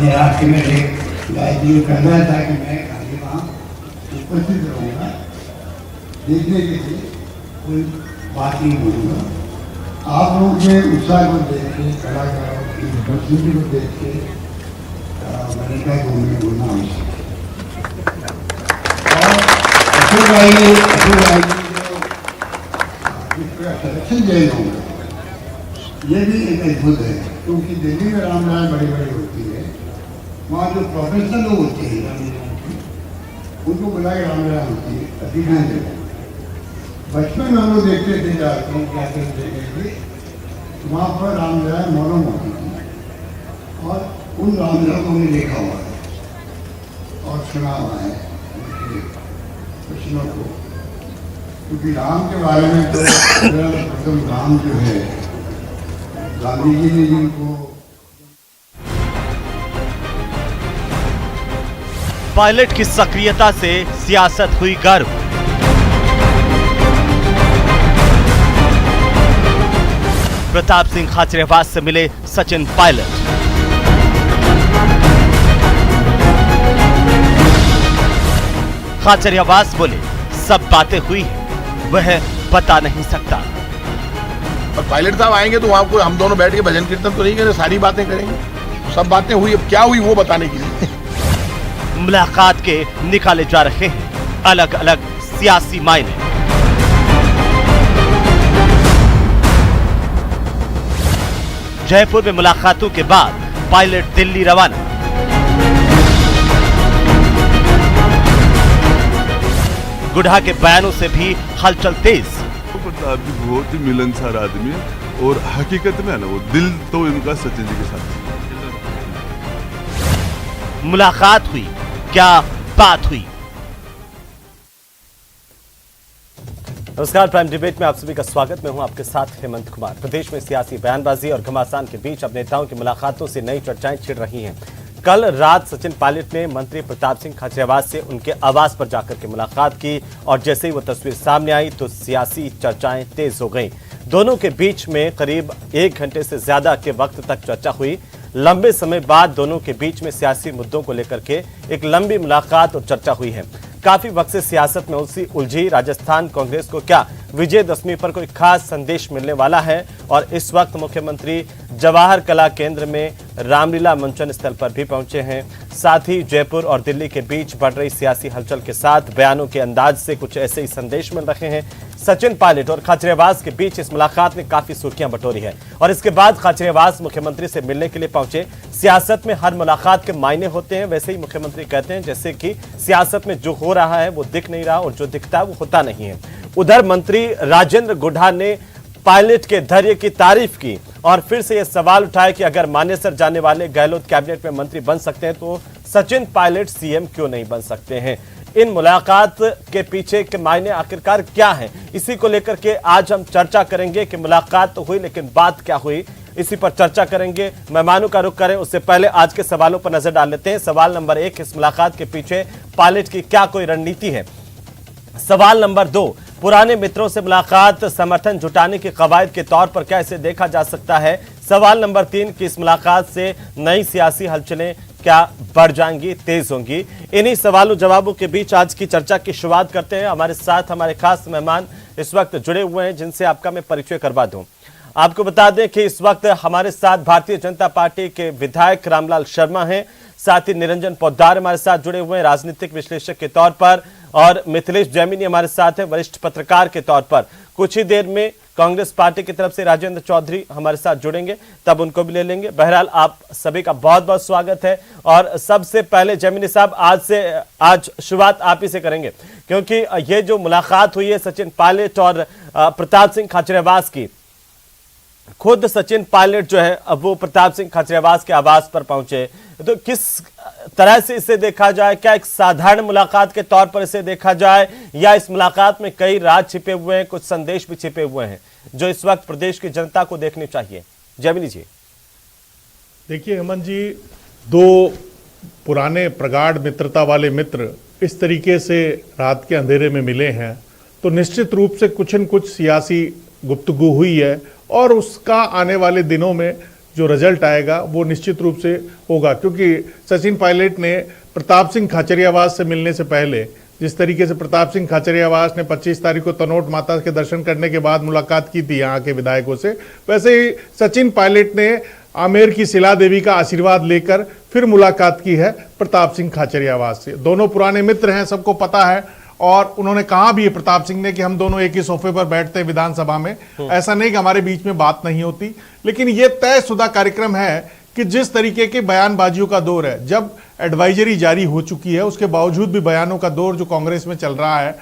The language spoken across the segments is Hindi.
अपने राष्ट्र में ये करना था कि मैं खाली वहाँ उपस्थित रहूँगा, देखने के लिए कोई बात नहीं बोलूँगा। आप लोगों के उत्साह को देख के, कलाकारों की उपस्थिति को देख के मैंने कहा कि उन्हें बोलना आवश्यक है। और अशोक भाई जो संरक्षण जैन होंगे, ये भी एक अद्भुत है, क्योंकि दिल्ली में रामलीला बड़ी बड़ी होती है, वहाँ जो प्रोफेशनल लोग होते हैं रामलीला उनको बुला के रामलीला होती है, अधिकांश जगह। बचपन में हम लोग देखते थे जाते हैं क्या देखेंगे, वहाँ पर रामलीला मौनम होती थी और उन रामलीला को हमने देखा हुआ है और सुना हुआ है उनके प्रश्नों को, क्योंकि राम के बारे में तो प्रथम राम जो है गांधी जी ने जिनको पायलट की सक्रियता से सियासत हुई गर्म। प्रताप सिंह खाचरियावास से मिले सचिन पायलट। खाचरियावास बोले सब बातें हुई है, वह बता नहीं सकता। और पायलट साहब आएंगे तो वहां को हम दोनों बैठ के भजन कीर्तन तो नहीं करेंगे, सारी बातें करेंगे। सब बातें हुई, अब क्या हुई वो बताने के लिए। मुलाकात के निकाले जा रहे हैं अलग अलग सियासी मायने। जयपुर में मुलाकातों के बाद पायलट दिल्ली रवाना। गुढ़ा के बयानों से भी हलचल तेज। प्रताप जी बहुत ही मिलनसार आदमी है और हकीकत में है ना, वो दिल तो इनका सचिन जी के साथ। मुलाकात हुई, क्या बात हुई? नमस्कार, प्राइम डिबेट में आप सभी का स्वागत। मैं हूं आपके साथ हेमंत कुमार। प्रदेश में सियासी बयानबाजी और घमासान के बीच अब नेताओं की मुलाकातों से नई चर्चाएं छिड़ रही हैं। कल रात सचिन पायलट ने मंत्री प्रताप सिंह खाचरियावास से उनके आवास पर जाकर के मुलाकात की और जैसे ही वो तस्वीर सामने आई तो सियासी चर्चाएं तेज हो गईं। दोनों के बीच में करीब 1 घंटे से ज्यादा के वक्त तक चर्चा हुई। लंबे समय बाद दोनों के बीच में सियासी मुद्दों को लेकर के एक लंबी मुलाकात और चर्चा हुई है। काफी वक्त से सियासत में उलझी राजस्थान कांग्रेस को क्या विजयदशमी पर कोई खास संदेश मिलने वाला है? और इस वक्त मुख्यमंत्री जवाहर कला केंद्र में रामलीला मंचन स्थल पर भी पहुंचे हैं। साथ ही जयपुर और दिल्ली के बीच बढ़ रही सियासी हलचल के साथ बयानों के अंदाज से कुछ ऐसे ही संदेश मिल रहे हैं। सचिन पायलट और खाचरियावास के बीच इस मुलाकात ने काफी सुर्खियां बटोरी है और इसके बाद खाचरियावास मुख्यमंत्री से मिलने के लिए पहुंचे। सियासत में हर मुलाकात के मायने होते हैं, वैसे ही मुख्यमंत्री कहते हैं जैसे कि सियासत में जो हो रहा है वो दिख नहीं रहा और जो दिखता है वो होता नहीं है। उधर मंत्री राजेंद्र गुढ़ा ने पायलट के धैर्य की तारीफ की और फिर से यह सवाल उठाया कि अगर मानेसर जाने वाले गहलोत कैबिनेट में मंत्री बन सकते हैं तो सचिन पायलट सीएम क्यों नहीं बन सकते हैं? इन मुलाकात के पीछे के मायने आखिरकार क्या है, इसी को लेकर के आज हम चर्चा करेंगे कि मुलाकात तो हुई लेकिन बात क्या हुई, इसी पर चर्चा करेंगे। मेहमानों का रुख करें उससे पहले आज के सवालों पर नजर डाल लेते हैं। सवाल नंबर 1, इस मुलाकात के पीछे पायलट की क्या कोई रणनीति है? सवाल नंबर 2, पुराने मित्रों से मुलाकात समर्थन जुटाने की कवायद के तौर पर क्या इसे देखा जा सकता है? सवाल नंबर 3, कि इस मुलाकात से नई सियासी हलचलें क्या बढ़ जाएंगी, तेज होंगी? इन्हीं सवालों जवाबों के बीच आज की चर्चा की शुरुआत करते हैं। हमारे साथ हमारे खास मेहमान इस वक्त जुड़े हुए हैं जिनसे आपका मैं परिचय करवा दूं। आपको बता दें कि इस वक्त हमारे साथ भारतीय जनता पार्टी के विधायक रामलाल शर्मा हैं, साथ ही निरंजन पोद्दार हमारे साथ जुड़े हुए हैं राजनीतिक विश्लेषक के तौर पर, और मिथिलेश जैमिनी हमारे साथ हैं वरिष्ठ पत्रकार के तौर पर। कुछ ही देर में कांग्रेस पार्टी की तरफ से राजेंद्र चौधरी हमारे साथ जुड़ेंगे, तब उनको भी ले लेंगे। बहरहाल आप सभी का बहुत बहुत स्वागत है। और सबसे पहले जैमिनी साहब, आज शुरुआत आप ही से करेंगे, क्योंकि ये जो मुलाकात हुई है सचिन पायलट और प्रताप सिंह खाचरियावास की, खुद सचिन पायलट जो है अब वो प्रताप सिंह खाचरियावास के आवास पर पहुंचे, तो किस तरह से इसे देखा जाए? क्या एक साधारण मुलाकात के तौर पर इसे देखा जाए या इस मुलाकात में कई राज छिपे हुए हैं, कुछ संदेश भी छिपे हुए हैं जो इस वक्त प्रदेश की जनता को देखनी चाहिए? जैमिनी जी। देखिए हेमंत जी, दो पुराने प्रगाढ़ मित्रता वाले मित्र इस तरीके से रात के अंधेरे में मिले हैं तो निश्चित रूप से कुछ न कुछ सियासी गुफ्तगू हुई है और उसका आने वाले दिनों में जो रिजल्ट आएगा वो निश्चित रूप से होगा, क्योंकि सचिन पायलट ने प्रताप सिंह खाचरियावास से मिलने से पहले जिस तरीके से प्रताप सिंह खाचरियावास ने 25 तारीख को तनोट माता के दर्शन करने के बाद मुलाकात की थी यहाँ के विधायकों से, वैसे ही सचिन पायलट ने आमेर की शिला देवी का आशीर्वाद लेकर फिर मुलाकात की है प्रताप सिंह खाचरियावास से। दोनों पुराने मित्र हैं, सबको पता है, और उन्होंने कहा भी है प्रताप सिंह ने कि हम दोनों एक ही सोफे पर बैठते हैं विधानसभा में। ऐसा नहीं कि हमारे बीच में बात नहीं होती, लेकिन यह तयशुदा कार्यक्रम है कि जिस तरीके के बयानबाजियों का दौर है, जब एडवाइजरी जारी हो चुकी है उसके बावजूद भी बयानों का दौर जो कांग्रेस में चल रहा है,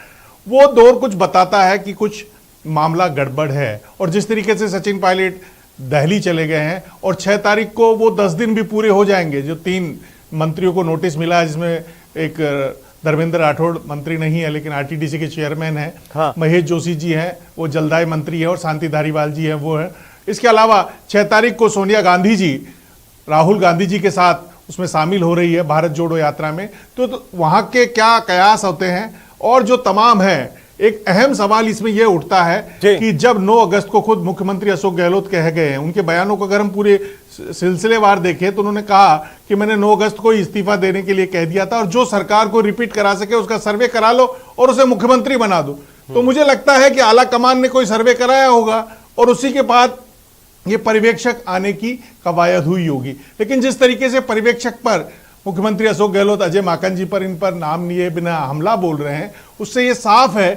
वो दौर कुछ बताता है कि कुछ मामला गड़बड़ है। और जिस तरीके से सचिन पायलट दिल्ली चले गए हैं और 6 तारीख को वो 10 दिन भी पूरे हो जाएंगे, जो 3 मंत्रियों को नोटिस मिला है, जिसमें एक धर्मेंद्र राठौड़ मंत्री नहीं है लेकिन आरटीडीसी के चेयरमैन है, हाँ। महेश जोशी जी हैं, वो जलदाय मंत्री है, और शांति धारीवाल जी हैं, वो है। इसके अलावा 6 तारीख को सोनिया गांधी जी राहुल गांधी जी के साथ उसमें शामिल हो रही है भारत जोड़ो यात्रा में। तो वहां के क्या कयास होते हैं, और जो तमाम है, एक अहम सवाल इसमें यह उठता है कि जब 9 अगस्त को खुद मुख्यमंत्री अशोक गहलोत कह गए हैं, उनके बयानों को अगर हम पूरे सिलसिलेवार देखें तो उन्होंने कहा कि मैंने 9 अगस्त को इस्तीफा देने के लिए कह दिया था, और जो सरकार को रिपीट करा सके उसका सर्वे करा लो और उसे मुख्यमंत्री बना दो। तो मुझे लगता है कि आला कमान ने कोई सर्वे कराया होगा और उसी के बाद ये पर्यवेक्षक आने की कवायद हुई होगी। लेकिन जिस तरीके से पर्यवेक्षक पर मुख्यमंत्री अशोक गहलोत अजय माकन जी पर इन पर नाम लिए बिना हमला बोल रहे हैं, उससे ये साफ है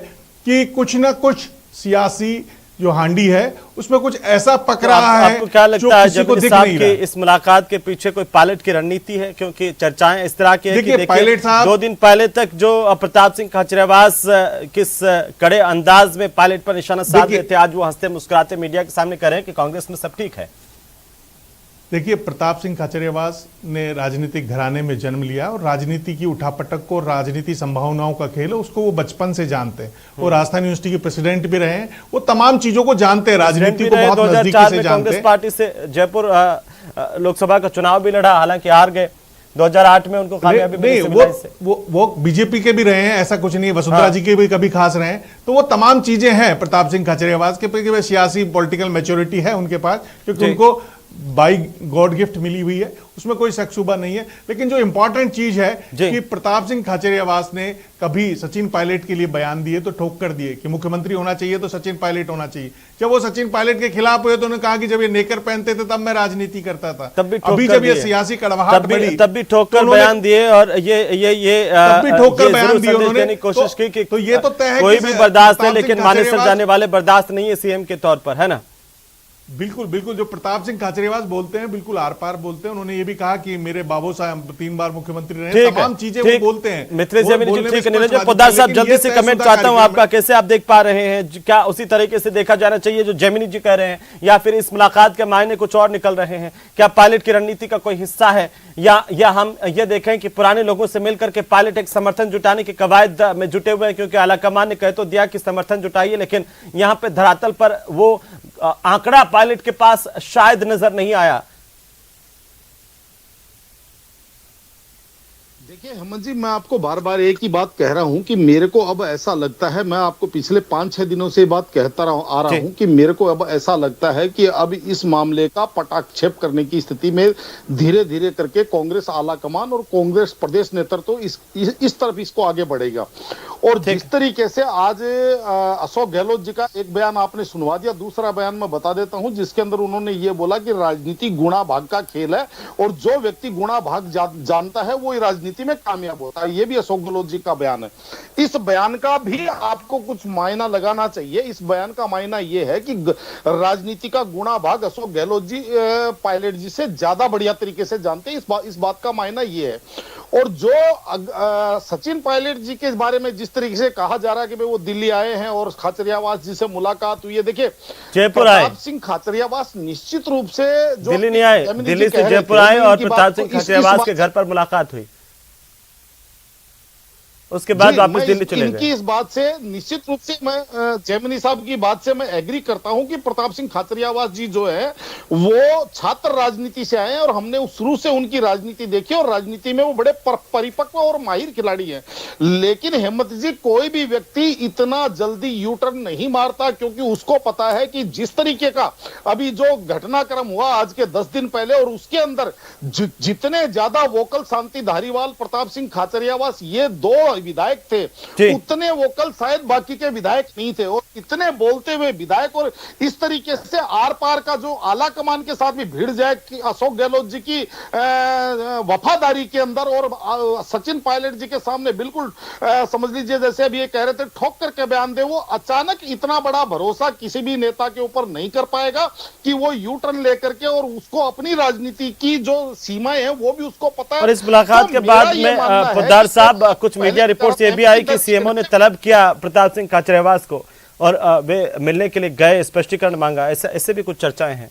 कि कुछ ना कुछ सियासी जो हांडी है उसमें कुछ ऐसा पक रहा है। आपको क्या लगता है जब इस मुलाकात के पीछे कोई पायलट की रणनीति है? क्योंकि चर्चाएं इस तरह की है कि पायलट साहब 2 दिन पहले तक जो प्रताप सिंह खाचरियावास किस कड़े अंदाज में पायलट पर निशाना साध रहे थे, आज वो हंसते मुस्कुराते मीडिया के सामने कह रहे हैं कि कांग्रेस में सब ठीक है। देखिए, प्रताप सिंह खाचरियावास ने राजनीतिक घराने में जन्म लिया और राजनीति की उठापटक को, राजनीति संभावनाओं का खेल है, उसको वो बचपन से जानते हैं। वो राजस्थान यूनिवर्सिटी के प्रेसिडेंट भी रहे हैं, वो तमाम चीजों को जानते हैं, राजनीति को बहुत नजदीकी से जानते हैं। कांग्रेस पार्टी से जयपुर लोकसभा का चुनाव भी लड़ा, हालांकि हार गए। 2008 में उनको कामयाबी मिली। वो बीजेपी के भी रहे हैं, ऐसा कुछ नहीं है, वसुंधरा जी के भी कभी खास रहे हैं। तो वो तमाम चीजें हैं प्रताप सिंह खाचरियावास के, सियासी पॉलिटिकल मैच्योरिटी है उनके पास, क्योंकि उनको बाई गॉड गिफ्ट मिली हुई है, उसमें कोई शक शुबा नहीं है। लेकिन जो इंपॉर्टेंट चीज है कि प्रताप सिंह खाचरियावास ने कभी सचिन पायलट के लिए बयान दिए तो ठोक कर दिए कि मुख्यमंत्री होना चाहिए तो सचिन पायलट होना चाहिए। जब वो सचिन पायलट के खिलाफ हुए तो उन्होंने कहा कि जब ये नेकर पहनते थे तब मैं राजनीति करता था, अभी जब ये सियासी कड़वाहट बढ़ी तब भी ठोक कर बयान दिए, और ये तब भी ठोक कर बयान दिए उन्होंने, कोशिश की तो ये तो तय है कोई भी बर्दाश्त है, लेकिन माने सर जाने वाले बर्दाश्त नहीं है सीएम के तौर पर, है ना? बिल्कुल बिल्कुल, जो प्रताप सिंह खाचरियावास बोलते हैं बिल्कुल आर पार बोलते हैं। उन्होंने ये भी कहा कि मेरे बाबू साहब 3 बार मुख्यमंत्री रहे, तमाम चीजें वो बोलते हैं। मित्र जी, ठीक है नीरज पोद्दार साहब, जल्दी से कमेंट चाहता हूं आपका, कैसे आप देख पा रहे हैं? क्या उसी तरीके से देखा जाना चाहिए जो जेमिनी जी कह रहे हैं, या फिर इस मुलाकात के मायने कुछ और निकल रहे हैं? क्या पायलट की रणनीति का कोई हिस्सा है, या हम ये देखें कि पुराने लोगों से मिलकर के पायलट एक समर्थन जुटाने की कवायद में जुटे हुए हैं? क्योंकि आलाकमान ने कह तो दिया कि समर्थन जुटाइए, लेकिन यहाँ पे धरातल पर वो आंकड़ा पायलट के पास शायद नजर नहीं आया। देखिए हेमंत जी, मैं आपको बार बार एक ही बात कह रहा हूं कि मेरे को अब ऐसा लगता है, मैं आपको पिछले 5-6 दिनों से बात कहता आ रहा हूं कि मेरे को अब ऐसा लगता है कि अब इस मामले का पटाक्षेप करने की स्थिति में धीरे धीरे करके कांग्रेस आला कमान और कांग्रेस प्रदेश नेतृत्व इस तरफ इसको आगे बढ़ेगा। और जिस तरीके से आज अशोक गहलोत जी का एक बयान आपने सुनवा दिया, दूसरा बयान मैं बता देता हूं जिसके अंदर उन्होंने ये बोला कि राजनीति गुणा भाग का खेल है और जो व्यक्ति गुणा भाग जानता है वो राजनीति में कामयाब होता है। ये भी अशोक गहलोत जी का बयान है। इस बयान का भी आपको कुछ मायना लगाना चाहिए। इस बयान का मायना ये है कि राजनीति का गुणा भाग अशोक गहलोत जी पायलट जी से ज्यादा बढ़िया तरीके से जानते हैं, इस बात का मायना ये है। और जो सचिन पायलट जी के बारे में जिस तरीके से कहा जा रहा है कि भाई वो दिल्ली आए हैं और खाचरियावास जी से मुलाकात हुई है, देखिए जयपुर आए प्रताप सिंह खाचरियावास निश्चित रूप से जो दिल्ली नहीं आए, दिल्ली से जयपुर आए और प्रताप सिंह खाचरियावास के घर पर मुलाकात हुई। उसके बाद जी, वापस मैं दिल्ली चले इनकी गए। इस बात से निश्चित रूप से मैं जैमिनी साहब की बात से मैं एग्री करता हूं कि प्रताप सिंह खाचरियावास जी जो है वो छात्र राजनीति से आए हैं और हमने शुरू से उनकी राजनीति देखी और राजनीति में वो बड़े परिपक्व और माहिर खिलाड़ी हैं। लेकिन हेमंत जी, कोई भी व्यक्ति इतना जल्दी यू टर्न नहीं मारता, क्योंकि उसको पता है कि जिस तरीके का अभी जो घटनाक्रम हुआ आज के 10 दिन पहले, और उसके अंदर जितने ज्यादा वोकल शांति धारीवाल, प्रताप सिंह खाचरियावास, ये दो विधायक थे, उतने वोकल शायद बाकी के विधायक नहीं थे। और इतने बोलते हुए विधायक, और इस तरीके से आर पार का जो आला कमान के साथ भी भिड़ जाए कि अशोक गहलोत जी की वफादारी के अंदर, और सचिन पायलट जी के सामने बिल्कुल समझ लीजिए जैसे अभी ये कह रहे थे ठोक करके बयान दे, वो अचानक इतना बड़ा भरोसा किसी भी नेता के ऊपर नहीं कर पाएगा कि वो यू टर्न लेकर के, और उसको अपनी राजनीति की जो सीमाएं हैं वो भी उसको पता है। और इस मुलाकात के बाद में पोद्दार साहब, कुछ मीडिया रिपोर्ट्स ये भी आई कि सीएमओ ने तलब किया प्रताप सिंह खाचरियावास को और वे मिलने के लिए गए, स्पष्टीकरण मांगा, ऐसे भी कुछ चर्चाएं हैं।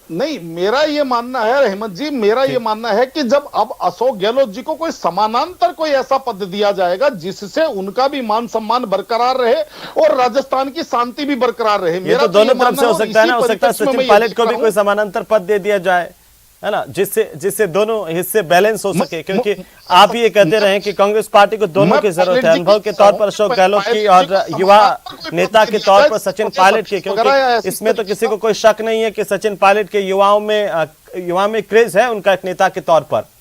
नहीं, मेरा ये मानना है हेमंत जी, मेरा ये मानना है कि जब अब अशोक गहलोत जी को कोई समानांतर कोई ऐसा पद दिया जाएगा जिससे उनका भी मान सम्मान बरकरार रहे और राजस्थान की शांति भी बरकरार रहे। ये तो दोनों तरफ से हो सकता है ना, हो सकता है सचिन पायलट को भी कोई समानांतर पद दे दिया जाए, है ना, जिससे दोनों हिस्से बैलेंस हो सके, क्योंकि आप ये कहते रहे कि कांग्रेस पार्टी को दोनों की जरूरत है, अनुभव के तौर पर अशोक गहलोत की और युवा नेता के तौर पर सचिन पायलट की, क्योंकि इसमें तो किसी को कोई शक नहीं है कि सचिन पायलट के युवाओं में क्रेज है उनका एक नेता के तौर पर।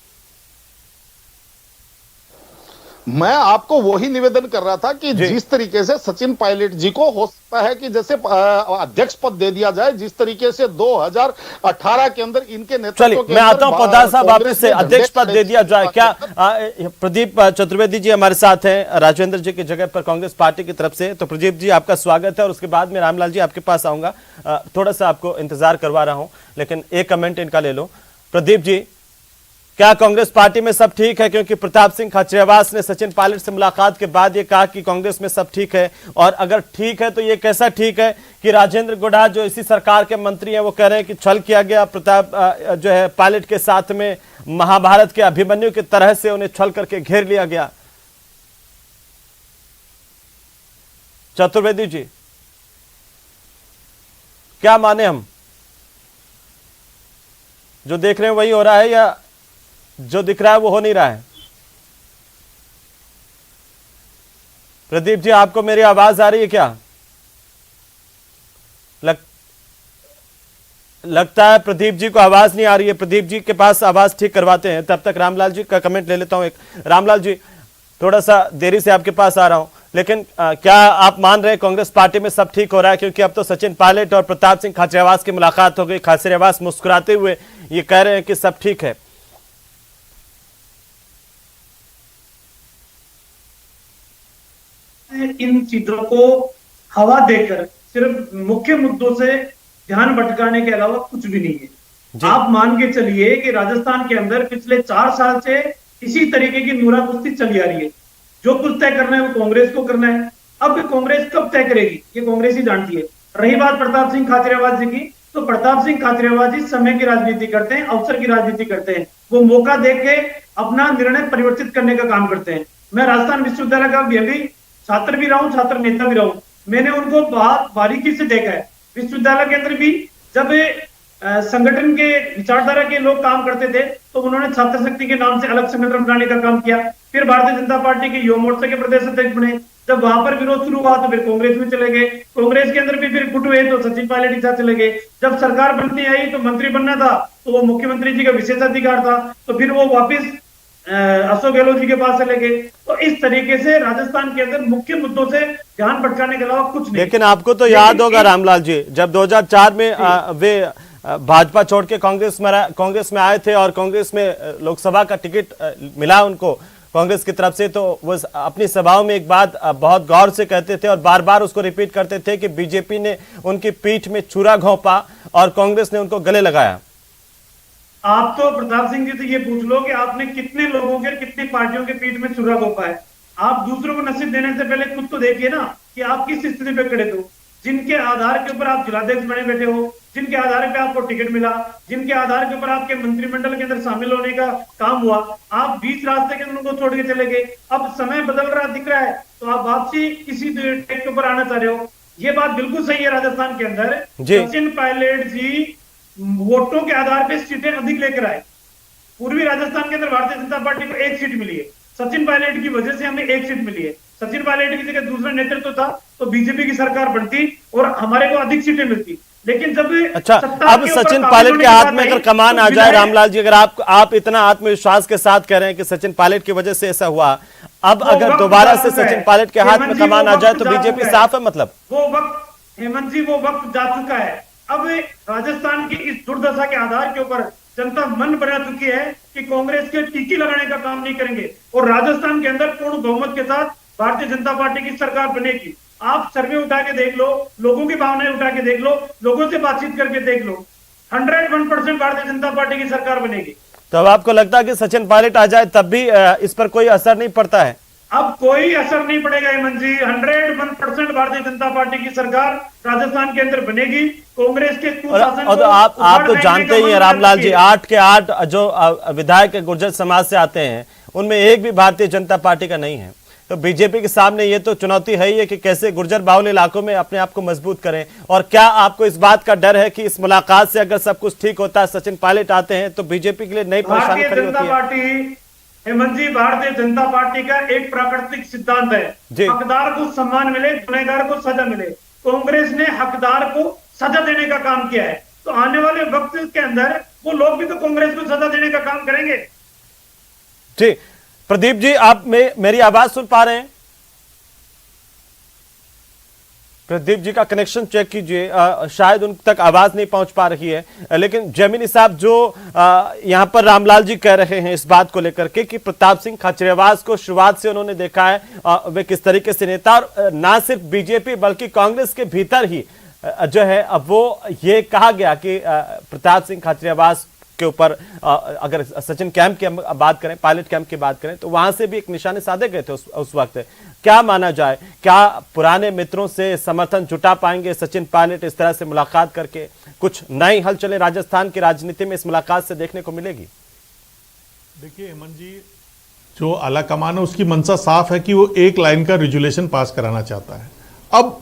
मैं आपको वही निवेदन कर रहा था कि जिस तरीके से सचिन पायलट जी को हो सकता है कि जैसे अध्यक्ष पद दे दिया जाए, जिस तरीके से 2018 के अंदर इनके नेतृत्व चलिए मैं आता हूं पोद्दार साहब, वापस से अध्यक्ष पद दे दिया जाए क्या? प्रदीप चतुर्वेदी जी हमारे साथ हैं राजेंद्र जी की जगह पर कांग्रेस पार्टी की तरफ से। तो प्रदीप जी आपका स्वागत है और उसके बाद में रामलाल जी आपके पास आऊंगा। थोड़ा सा आपको इंतजार करवा रहा हूं लेकिन एक कमेंट इनका ले लो। प्रदीप जी, क्या कांग्रेस पार्टी में सब ठीक है? क्योंकि प्रताप सिंह खाचरियावास ने सचिन पायलट से मुलाकात के बाद ये कहा कि कांग्रेस में सब ठीक है, और अगर ठीक है तो ये कैसा ठीक है कि राजेंद्र गुढ़ा जो इसी सरकार के मंत्री हैं वो कह रहे हैं कि छल किया गया प्रताप जो है पायलट के साथ में, महाभारत के अभिमन्यु की तरह से उन्हें छल करके घेर लिया गया। चतुर्वेदी जी क्या माने हम? जो देख रहे हैं वही हो रहा है या जो दिख रहा है वो हो नहीं रहा है? प्रदीप जी आपको मेरी आवाज आ रही है क्या? लगता है प्रदीप जी को आवाज नहीं आ रही है। प्रदीप जी के पास आवाज ठीक करवाते हैं, तब तक रामलाल जी का कमेंट ले लेता हूं एक। रामलाल जी, थोड़ा सा देरी से आपके पास आ रहा हूं, लेकिन क्या आप मान रहे हैं कांग्रेस पार्टी में सब ठीक हो रहा है? क्योंकि अब तो सचिन पायलट और प्रताप सिंह खाचरियावास की मुलाकात हो गई, खाचरियावास मुस्कुराते हुए ये कह रहे हैं कि सब ठीक है। इन चीजों को हवा देकर सिर्फ मुख्य मुद्दों से ध्यान भटकाने के अलावा कुछ भी नहीं है। आप मान के चलिए कि राजस्थान के अंदर पिछले 4 साल से इसी तरीके की नूरा कुश्ती चली आ रही है। जो कुछ तय करना है वो कांग्रेस को करना है। अब कांग्रेस कब तय करेगी ये कांग्रेस ही जानती है। रही बात प्रताप सिंह खाचरियावास जी की, तो प्रताप सिंह खाचरियावास जी समय की राजनीति करते हैं, अवसर की राजनीति करते हैं। वो मौका देख के अपना निर्णय परिवर्तित करने का काम करते हैं। मैं राजस्थान विश्वविद्यालय का भी छात्र भी रहा हूं, छात्र नेता भी रहा हूं। मैंने उनको बहुत बारीकी से देखा है। विश्वविद्यालय के अंदर भी जब संगठन के विचारधारा के लोग काम करते थे तो उन्होंने छात्र शक्ति के नाम से अलग संगठन बनाने का काम किया। फिर भारतीय जनता पार्टी के युवा मोर्चा के प्रदेश अध्यक्ष बने। जब वहां पर विरोध शुरू हुआ तो फिर कांग्रेस में चले गए। कांग्रेस के अंदर भी फिर गुट हुए तो सचिन पायलट के साथ चले गए। जब सरकार बनती आई तो मंत्री बनना था तो वो मुख्यमंत्री जी का विशेषाधिकार था, तो फिर वो वापिस अशोक गहलोत जी के पास चले गए। तो इस तरीके से राजस्थान के अंदर मुख्य मुद्दों से ध्यान भटकाने के अलावा कुछ नहीं। लेकिन आपको तो याद होगा रामलाल जी, जब 2004 में वे भाजपा छोड़ के कांग्रेस में आए थे और कांग्रेस में लोकसभा का टिकट मिला उनको कांग्रेस की तरफ से, तो वो अपनी सभाओं में एक बात बहुत गौर से कहते थे और बार बार उसको रिपीट करते थे कि बीजेपी ने उनकी पीठ में छुरा घोंपा और कांग्रेस ने उनको गले लगाया। आप तो प्रताप सिंह जी से ये पूछ लो कि आपने कितने लोगों के, कितनी पार्टियों के पीठ में छुरा घोंपा है। आप दूसरों को नसीब देने से पहले खुद तो देखिए ना कि आप किस स्थिति पे खड़े थे। जिनके आधार के ऊपर आप जिलाध्यक्ष बने बैठे हो, जिनके आधार पे आपको टिकट मिला, जिनके आधार के ऊपर आपके मंत्रिमंडल के अंदर शामिल होने का काम हुआ, आप बीच रास्ते के अंदर उनको छोड़ के चले गए। अब समय बदल रहा दिख रहा है तो आप वापसी किसी ट्रैक के ऊपर आना चाह रहे हो। ये बात बिल्कुल सही है, राजस्थान के अंदर सचिन पायलट जी वोटों के आधार पर सीटें अधिक लेकर आए। पूर्वी राजस्थान के अंदर भारतीय जनता पार्टी को 1 सीट मिली है, सचिन पायलट की वजह से हमें 1 सीट मिली है। सचिन पायलट की जगह दूसरा नेतृत्व था तो बीजेपी की सरकार बनती और हमारे को अधिक सीटें मिलती। लेकिन जब अच्छा, अब सचिन पायलट के हाथ में अगर कमान आ जाए, रामलाल जी, अगर आप इतना आत्मविश्वास के साथ कह रहे हैं कि सचिन पायलट की वजह से ऐसा हुआ, अब अगर दोबारा से सचिन पायलट के हाथ में कमान आ जाए तो बीजेपी साफ है, मतलब वो वक्त हेमंत जी वो वक्त जा चुका है। अब राजस्थान की इस दुर्दशा के आधार के ऊपर जनता मन बना चुकी है कि कांग्रेस के टीकी लगाने का काम नहीं करेंगे और राजस्थान के अंदर पूर्ण बहुमत के साथ भारतीय जनता पार्टी की सरकार बनेगी। आप सर्वे उठा के देख लो, लोगों की भावनाएं उठा के देख लो, लोगों से बातचीत करके देख लो, 101% भारतीय जनता पार्टी की सरकार बनेगी। तो अब आपको लगता है कि सचिन पायलट आ जाए तब भी इस पर कोई असर नहीं पड़ता है? अब कोई असर नहीं पड़ेगा हेमंत जी, 101% भारतीय जनता पार्टी की सरकार राजस्थान के अंदर बनेगी। कांग्रेस के कुशासन और आप तो जानते ही हैं रामलाल जी, 8 के 8 जो विधायक गुर्जर समाज से आते हैं उनमें एक भी भारतीय जनता पार्टी का नहीं है। तो बीजेपी के सामने ये तो चुनौती है ही है कि कैसे गुर्जर बाहुल इलाकों में अपने आप को मजबूत करें। और क्या आपको इस बात का डर है कि इस मुलाकात से अगर सब कुछ ठीक होता है, सचिन पायलट आते हैं तो बीजेपी के लिए नई परेशानी खड़ी होती है? हेमंत जी, भारतीय जनता पार्टी का एक प्राकृतिक सिद्धांत है, हकदार को सम्मान मिले, गुनहगार को सजा मिले। कांग्रेस ने हकदार को सजा देने का काम किया है, तो आने वाले वक्त के अंदर वो लोग भी तो कांग्रेस को सजा देने का काम करेंगे। जी प्रदीप जी, आप मेरी आवाज सुन पा रहे हैं? प्रदीप जी का कनेक्शन चेक कीजिए, शायद उन तक आवाज नहीं पहुंच पा रही है। लेकिन जैमिनी साहब, जो यहां पर रामलाल जी कह रहे हैं इस बात को लेकर के कि प्रताप सिंह खाचरियावास को शुरुआत से उन्होंने देखा है, वे किस तरीके से नेता, और ना सिर्फ बीजेपी बल्कि कांग्रेस के भीतर ही जो है अब वो ये कहा गया कि प्रताप सिंह खाचरियावास के ऊपर अगर सचिन कैंप की बात करें, पायलट कैंप की बात करें, तो वहां से भी एक निशाने साधे गए थे उस वक्त। क्या माना जाए, क्या पुराने मित्रों से समर्थन जुटा पाएंगे सचिन पायलट इस तरह से मुलाकात करके? कुछ नई हलचलें राजस्थान की राजनीति में इस मुलाकात से देखने को मिलेगी? देखिए हेमंत जी, जो आला कमान है उसकी मंशा साफ है कि वो एक लाइन का रेजुलेशन पास कराना चाहता है। अब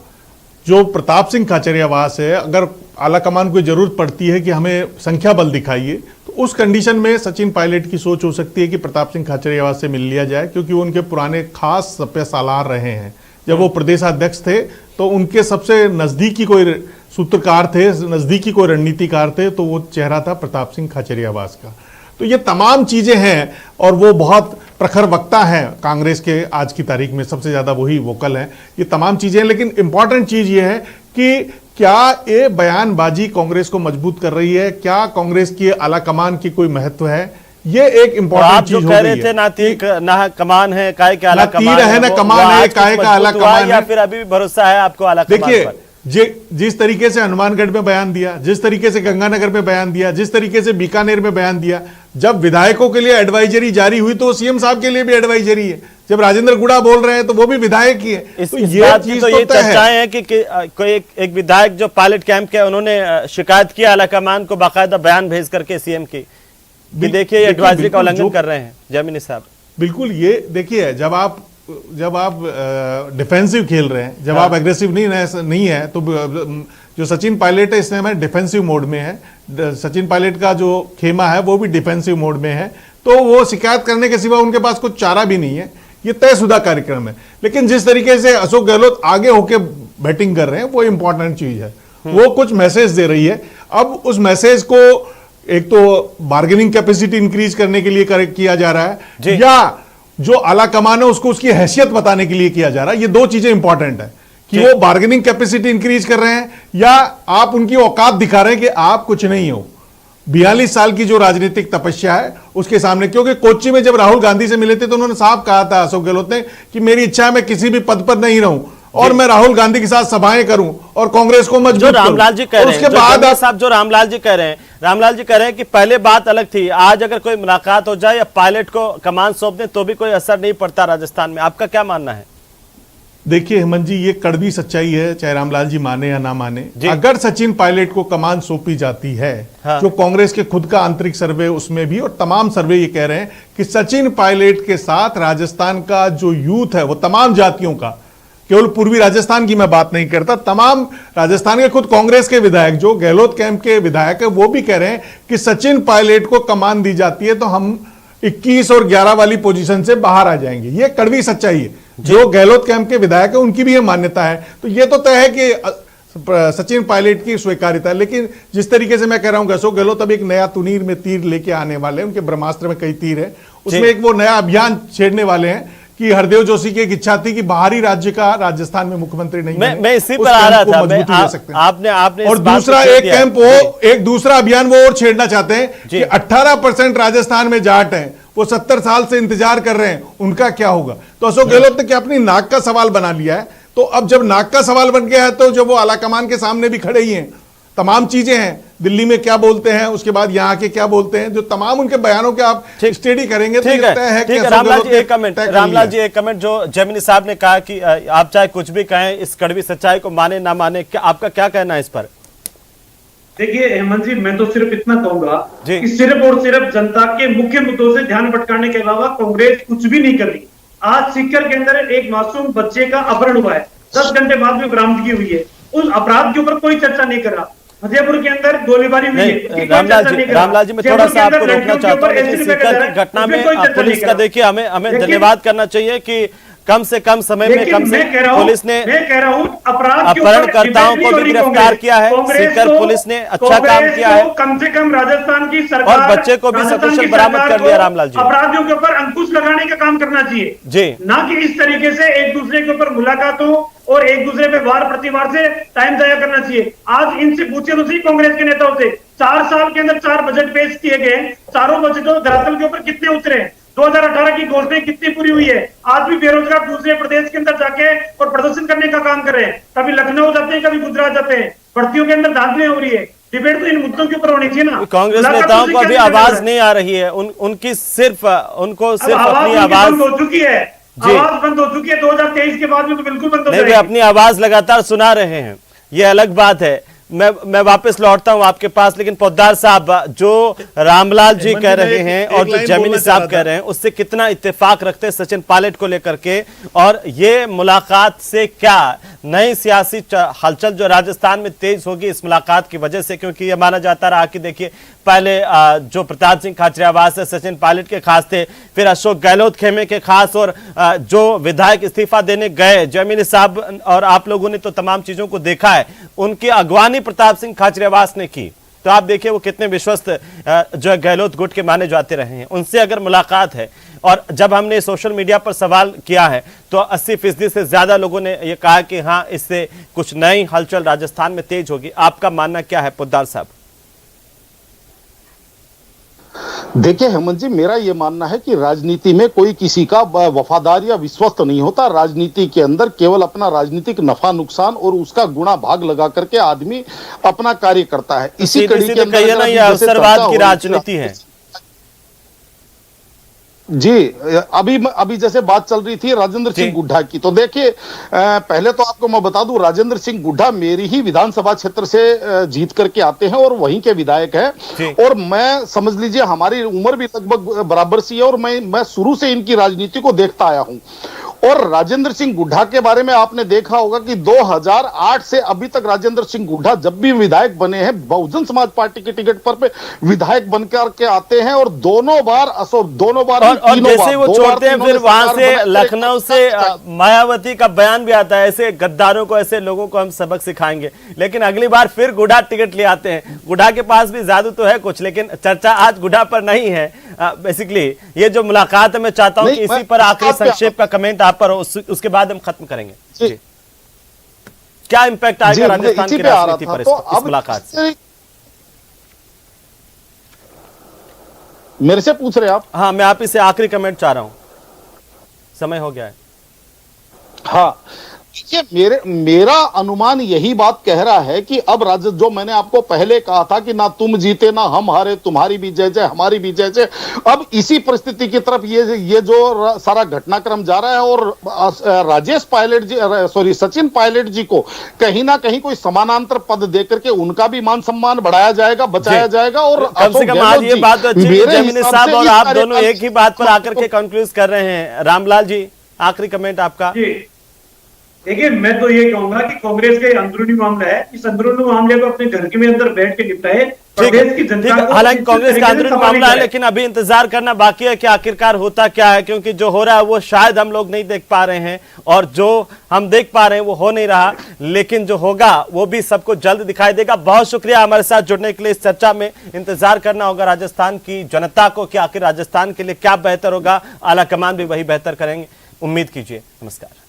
जो प्रताप सिंह खाचरियावास है, अगर आला कमान को जरूरत पड़ती है कि हमें संख्या बल दिखाइए, तो उस कंडीशन में सचिन पायलट की सोच हो सकती है कि प्रताप सिंह खाचरियावास से मिल लिया जाए, क्योंकि वो उनके पुराने खास सप्य सालार रहे हैं। जब वो प्रदेशाध्यक्ष थे तो उनके सबसे नजदीकी कोई सूत्रकार थे, नजदीकी कोई रणनीतिकार थे, तो वो चेहरा था प्रताप सिंह खाचरियावास का। तो ये तमाम चीजें हैं और वो बहुत प्रखर वक्ता हैं कांग्रेस के, आज की तारीख में सबसे ज्यादा वही वोकल हैं। ये तमाम चीजें, लेकिन इंपॉर्टेंट चीज ये है कि क्या ये बयानबाजी कांग्रेस को मजबूत कर रही है? क्या कांग्रेस की आला कमान की कोई महत्व है? ये एक इंपॉर्टेंट चीज हो रही है। ना तीर ना कमान है, काय के आला कमान है, ना कमान है, काय का आला कमान है, या फिर अभी भी भरोसा है आपको आला कमान पर? देखिए, जिस तरीके से हनुमानगढ़ में बयान दिया, जिस तरीके से गंगानगर में बयान दिया, जिस तरीके से बीकानेर में बयान दिया, जब विधायकों के लिए एडवाइजरी जारी हुई तो सीएम साहब के लिए भी एडवाइजरी है। जब राजेंद्र गुड़ा बोल रहे हैं तो वो भी विधायक ही है। तो ये चीज तो ये चर्चाएं हैं कि कोई एक विधायक जो पायलट कैंप के, उन्होंने शिकायत किया आला कमान को, बाकायदा बयान भेज करके सीएम की, देखिए ये एडवाइजरी का उल्लंघन कर रहे हैं। जैमिनी साहब, बिल्कुल, ये देखिए, जब आप डिफेंसिव खेल रहे हैं, जब आप एग्रेसिव नहीं है, तो जो सचिन पायलट है इस समय डिफेंसिव मोड में है। सचिन पायलट का जो खेमा है वो भी डिफेंसिव मोड में है, तो वो शिकायत करने के सिवा उनके पास कुछ चारा भी नहीं है। ये तयशुदा कार्यक्रम है। लेकिन जिस तरीके से अशोक गहलोत आगे होके बैटिंग कर रहे हैं वो इंपॉर्टेंट चीज है। वो कुछ मैसेज दे रही है। अब उस मैसेज को एक तो बार्गेनिंग कैपेसिटी इंक्रीज करने के लिए किया जा रहा है, या जो आला कमान है उसको उसकी हैसियत बताने के लिए किया जा रहा है। ये दो चीजें इंपॉर्टेंट है कि वो बार्गेनिंग कैपेसिटी इंक्रीज कर रहे हैं या आप उनकी औकात दिखा रहे हैं कि आप कुछ नहीं हो। 42 साल की जो राजनीतिक तपस्या है उसके सामने, क्योंकि कोच्चि में जब राहुल गांधी से मिले थे तो उन्होंने साफ कहा था अशोक गहलोत ने कि मेरी इच्छा है मैं किसी भी पद पर नहीं रहूं और मैं राहुल गांधी के साथ सभाएं करूं और कांग्रेस को मजबूत करूं। रामलाल जी कह रहे हैं, उसके बाद साहब जो रामलाल जी कह रहे हैं कि पहले बात अलग थी, आज अगर कोई मुलाकात हो जाए या पायलट को कमान सौंप दें तो भी कोई असर नहीं पड़ता राजस्थान में। आपका क्या मानना है? देखिए हेमंत जी, ये कड़वी सच्चाई है, चाहे रामलाल जी माने या ना माने। जी। अगर सचिन पायलट को कमान सौंपी जाती है, हाँ। जो कांग्रेस के खुद का आंतरिक सर्वे उसमें भी, और तमाम सर्वे ये कह रहे हैं कि सचिन पायलट के साथ राजस्थान का जो यूथ है, वो तमाम जातियों का, केवल पूर्वी राजस्थान की मैं बात नहीं करता, तमाम राजस्थान के खुद कांग्रेस के विधायक, जो गहलोत कैंप के विधायक है, वो भी कह रहे हैं कि सचिन पायलट को कमान दी जाती है तो हम 21 और 11 वाली पोजीशन से बाहर आ जाएंगे। ये कड़वी सच्चाई है। जो गहलोत कैंप के विधायक है उनकी भी ये मान्यता है। तो ये तो तय है कि सचिन पायलट की स्वीकार्यता है। लेकिन जिस तरीके से मैं कह रहा हूं, अशोक गहलोत अब एक नया तुनीर में तीर लेके आने वाले हैं, उनके ब्रह्मास्त्र में कई तीर है, उसमें एक वो नया अभियान छेड़ने वाले हैं कि हरदेव जोशी की एक इच्छा थी कि बाहरी राज्य का राजस्थान में मुख्यमंत्री नहीं बने। मैं इसी उस पर आ रहा कैंप को था, मजबूती दे सकते हैं। आपने और इस बात दूसरा को छेड़ एक दिया। कैंप वो, एक दूसरा अभियान वो और छेड़ना चाहते हैं जी। कि 18% राजस्थान में जाट हैं, वो 70 साल से इंतजार कर रहे हैं, उनका क्या होगा। तो अशोक गहलोत ने क्या अपनी नाक का सवाल बना लिया है। तो अब जब नाक का सवाल बन गया है तो जब वो आलाकमान के सामने भी खड़े ही हैं, तमाम चीजें हैं, दिल्ली में क्या बोलते हैं, उसके बाद यहाँ के क्या बोलते हैं, जो तमाम उनके बयानों के आप स्टडी करेंगे तो ठीक ये तय है कि ठीक है। अशोक रामलाल गहलोत जी ने एक कमेंट, तय कर रामलाल लिया जी एक कमेंट, जो जैमिनी साहब ने कहा कि आप चाहे कुछ भी कहें, इस कड़वी सच्चाई को माने ना माने, क्या आपका क्या कहना है इस पर? देखिए हेमंत जी, मैं तो सिर्फ इतना कहूंगा जी। कि सिर्फ और सिर्फ जनता के मुख्य मुद्दों से ध्यान भटकाने के अलावा कांग्रेस कुछ भी नहीं कर रही। आज सीकर के अंदर एक मासूम बच्चे का अपहरण हुआ है, 10 घंटे बाद में बरामदगी हुई है, उस अपराध के ऊपर कोई चर्चा नहीं कर रहा। मध्यपुर के अंदर गोलीबारी हुई है, उसकी कोई चर्चा नहीं कर रहा। रामलाल जी मैं जयपुर थोड़ा के सा अंदर आपको रोकना लड़कियों के चाहता हूँ, ऊपर लेकिन एसिड सीकर फेंका की घटना उसमें में कोई चर्चा पुलिस नहीं का कर देखिए, हमें लेकिन- धन्यवाद करना चाहिए कि कम से कम समय में, कम से पुलिस ने मैं कह रहा हूं अपराध के ऊपर अपहरणकर्ताओं डिबेट को नहीं हो भी रही गिरफ्तार कांग्रेस। किया है। कांग्रेस सीकर को- पुलिस ने अच्छा कांग्रेस काम किया है। को कम से कम राजस्थान की सरकार, और बच्चे को भी राजस्थान सकुशल की बरामद सरकार कर लिया को रामलाल जी। अपराधियों के ऊपर अंकुश लगाने का काम करना चाहिए जी। ना कि इस तरीके से एक दूसरे के ऊपर मुलाकातों और एक दूसरे पे वार प्रतिवार से टाइम जाया करना चाहिए। आज इनसे पूछे तो सही कांग्रेस के नेताओं से, 4 साल के अंदर 4 बजट पेश किए गए, चारों बजटों धरातल के ऊपर कितने उतरे, 2018 की घोषणाएं कितनी पूरी हुई है। आज भी बेरोजगार दूसरे प्रदेश के अंदर जाके और प्रदर्शन करने का काम कर रहे हैं, कभी लखनऊ जाते हैं, कभी गुजरात जाते हैं, भर्तियों के अंदर धांधलियां हो रही है। डिबेट तो इन मुद्दों के ऊपर होनी चाहिए ना। कांग्रेस नेताओं को अभी आवाज नहीं आ रही है, उनकी सिर्फ उनको सिर्फ अपनी आवाज बंद हो चुकी है, जी। आवाज बंद हो चुकी है। 2023 के बाद में तो बिल्कुल बंद हो नहीं, वे जाएगी। अपनी आवाज लगातार सुना रहे हैं, ये अलग बात है। मैं वापस लौटता हूं आपके पास, लेकिन पोद्दार साहब, जो रामलाल जी कह रहे हैं और जो जैमिनी साहब कह रहे हैं, उससे कितना इत्तेफाक रखते हैं सचिन पायलट को लेकर के, और ये मुलाकात से क्या नई सियासी हलचल जो राजस्थान में तेज होगी इस मुलाकात की वजह से? क्योंकि यह माना जाता रहा कि देखिए, पहले जो प्रताप सिंह खाचरियावास सचिन पायलट के खास थे, फिर अशोक गहलोत खेमे के खास, और जो विधायक इस्तीफा देने गए जैमिनी साहब, और आप लोगों ने तो तमाम चीजों को देखा है, उनकी अगवानी प्रताप सिंह खाचरियावास ने की। तो आप देखिए वो कितने विश्वस्त जो गहलोत गुट के माने जाते रहे हैं। उनसे अगर मुलाकात है, और जब हमने सोशल मीडिया पर सवाल किया है तो 80% से ज्यादा लोगों ने यह कहा कि हाँ, इससे कुछ नई हलचल राजस्थान में तेज होगी। आपका मानना क्या है पोद्दार साहब? देखिए हेमंत जी, मेरा यह मानना है कि राजनीति में कोई किसी का वफादार या विश्वस्त नहीं होता। राजनीति के अंदर केवल अपना राजनीतिक नफा नुकसान और उसका गुणा भाग लगा करके आदमी अपना कार्य करता है। इसी कड़ी के अंदर ना ये अवसरवाद की राजनीति है जी। अभी जैसे बात चल रही थी राजेंद्र सिंह गुड्डा की, तो देखिए पहले तो आपको मैं बता दूं, राजेंद्र सिंह गुड्डा मेरी ही विधानसभा क्षेत्र से जीत करके आते हैं और वहीं के विधायक हैं, और मैं समझ लीजिए हमारी उम्र भी लगभग बराबर सी है, और मैं शुरू से इनकी राजनीति को देखता आया हूं। और राजेंद्र सिंह गुड्डा के बारे में आपने देखा होगा कि 2008 से अभी तक राजेंद्र सिंह गुड्डा जब भी विधायक बने हैं, बहुजन समाज पार्टी के टिकट पर पे विधायक बनकर के आते हैं, और दोनों बार और जैसे वो छोड़ते हैं, फिर वहां से लखनऊ से मायावती का बयान भी आता है, ऐसे गद्दारों को, ऐसे लोगों को हम सबक सिखाएंगे। लेकिन अगली बार फिर गुड्डा टिकट ले आते हैं। गुड्डा के पास भी जादू तो है कुछ, लेकिन चर्चा आज गुड्डा पर नहीं है। बेसिकली ये जो मुलाकात है, मैं चाहता हूं कि इसी पर आखिरी संक्षेप का कमेंट आप पर हो, उसके बाद हम खत्म करेंगे। जी। क्या इंपैक्ट आएगा राजस्थान की राजनीति पर इस मुलाकात से? मेरे से पूछ रहे हैं आप? हाँ, मैं आप इसे आखिरी कमेंट चाह रहा हूं, समय हो गया है। हाँ, देखिए मेरा अनुमान यही बात कह रहा है कि अब जो मैंने आपको पहले कहा था कि ना तुम जीते ना हम हारे, तुम्हारी भी जय जय हमारी भी जय जय, अब इसी परिस्थिति की तरफ ये जो सारा घटनाक्रम जा रहा है। और राजेश पायलट जी सचिन पायलट जी को कहीं ना कहीं कोई समानांतर पद देकर के उनका भी मान सम्मान बढ़ाया जाएगा, बचाया जाएगा। और कम से कम आज ये बात तो अच्छी है जमीनी साहब और आप दोनों एक ही बात पर आकर के कंक्लूड कर रहे हैं। रामलाल जी, आखिरी कमेंट आपका। देखिए, मैं तो ये कहूंगा कि कांग्रेस का अंदरूनी मामला है, इस अंदरूनी मामले को अपने घर के में अंदर बैठ के निपटाए। प्रदेश की जनता को हालांकि कांग्रेस का अंदरूनी मामला है, लेकिन अभी इंतजार करना बाकी है कि आखिरकार होता क्या है, क्योंकि जो हो रहा है वो शायद हम लोग नहीं देख पा रहे हैं और जो हम देख पा रहे हैं वो हो नहीं रहा, लेकिन जो होगा वो भी सबको जल्द दिखाई देगा। बहुत शुक्रिया हमारे साथ जुड़ने के लिए। इस चर्चा में इंतजार करना होगा राजस्थान की जनता को कि आखिर राजस्थान के लिए क्या बेहतर होगा। आला कमान भी वही बेहतर करेंगे, उम्मीद कीजिए। नमस्कार।